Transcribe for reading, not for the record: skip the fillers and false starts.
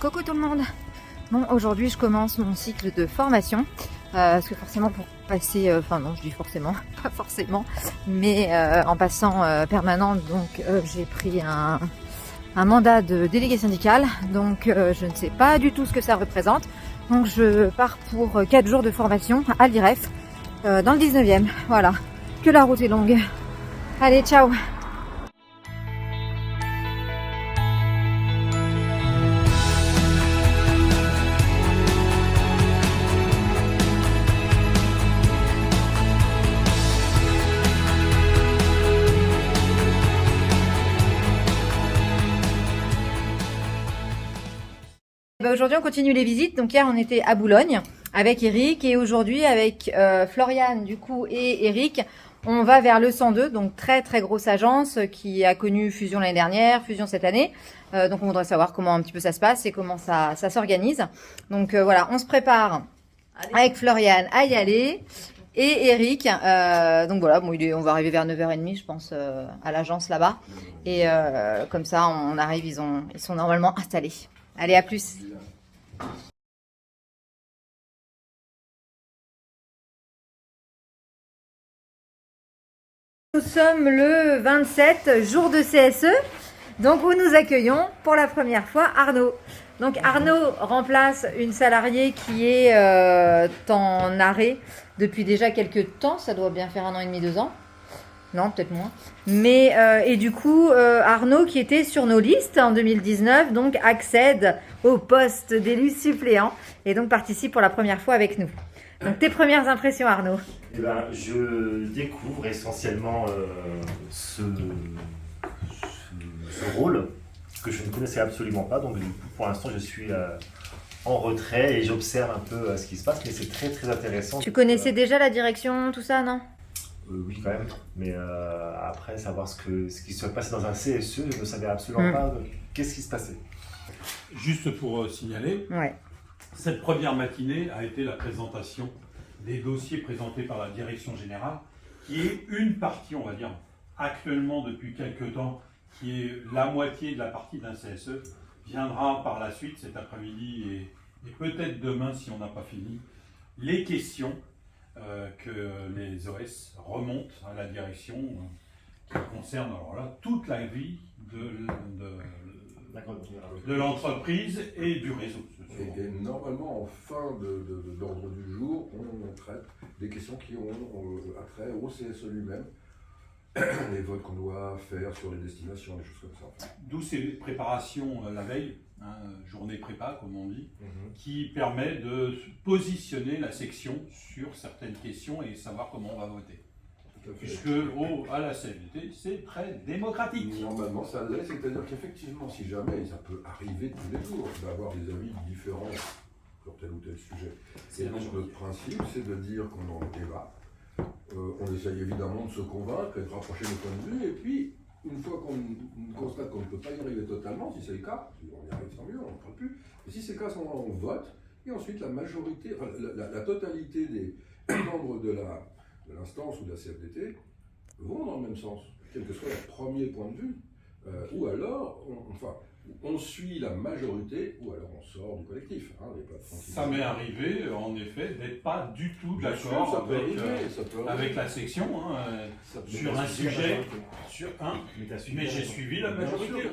Coucou tout le monde. Bon, aujourd'hui je commence mon cycle de formation parce que forcément pour passer, enfin non je dis forcément, pas forcément, mais en passant permanente, donc j'ai pris un mandat de délégué syndical, donc je ne sais pas du tout ce que ça représente, donc je pars pour 4 jours de formation à l'IREF dans le 19e, voilà, que la route est longue. Allez, ciao. Aujourd'hui on continue les visites, donc hier on était à Boulogne avec Eric et aujourd'hui avec Floriane du coup et Eric on va vers le 102, donc très très grosse agence qui a connu fusion l'année dernière, fusion cette année, donc on voudrait savoir comment un petit peu ça se passe et comment ça s'organise. Donc voilà, on se prépare avec Floriane à y aller et Eric, donc voilà, bon, on va arriver vers 9h30 je pense à l'agence là-bas et comme ça on arrive, ils sont normalement installés. Allez, à plus. Nous sommes le 27, jour de CSE, donc où nous accueillons pour la première fois Arnaud. Donc Arnaud remplace une salariée qui est en arrêt depuis déjà quelques temps, ça doit bien faire 1 an et demi, 2 ans. Non, peut-être moins. Mais, et du coup, Arnaud, qui était sur nos listes en 2019, donc accède au poste d'élu suppléant et donc participe pour la première fois avec nous. Donc, tes premières impressions, Arnaud? Eh ben, je découvre essentiellement ce rôle que je ne connaissais absolument pas. Donc, pour l'instant, je suis en retrait et j'observe un peu ce qui se passe, mais c'est très très intéressant. Tu connaissais déjà la direction, tout ça, non? Oui, quand même. Mais après, savoir ce qui se passait dans un CSE, je ne savais absolument pas qu'est-ce qui se passait. Juste pour signaler, cette première matinée a été la présentation des dossiers présentés par la direction générale, qui est une partie, on va dire, actuellement depuis quelques temps, qui est la moitié de la partie d'un CSE, viendra par la suite cet après-midi et peut-être demain si on n'a pas fini, les questions que les OS remontent à la direction qui concerne alors là, toute la vie de l'entreprise et du réseau. Et normalement, en fin d'ordre du jour, on traite des questions qui ont attrait au CSE lui-même, les votes qu'on doit faire sur les destinations, des choses comme ça. D'où ces préparations la veille, journée prépa comme on dit, qui permet de positionner la section sur certaines questions et savoir comment on va voter. Puisque à la CFDT, c'est très démocratique. Normalement, ça l'est, c'est-à-dire qu'effectivement, si jamais, ça peut arriver tous les jours, d'avoir des avis différents sur tel ou tel sujet. Et donc le principe, c'est de dire qu'on en débat. On essaye évidemment de se convaincre et de rapprocher nos points de vue, et puis, une fois qu'on constate qu'on ne peut pas y arriver totalement, si c'est le cas, on y arrive sans mieux, on n'en parle plus, et si c'est le cas, à ce moment-là, on vote, et ensuite la majorité, enfin, la totalité des membres de l'instance ou de la CFDT vont dans le même sens, quel que soit leur premier point de vue, ou alors, on suit la majorité, ou alors on sort du collectif. Ça m'est arrivé, en effet, d'être pas du tout d'accord avec la section sur un sujet, mais j'ai suivi la majorité.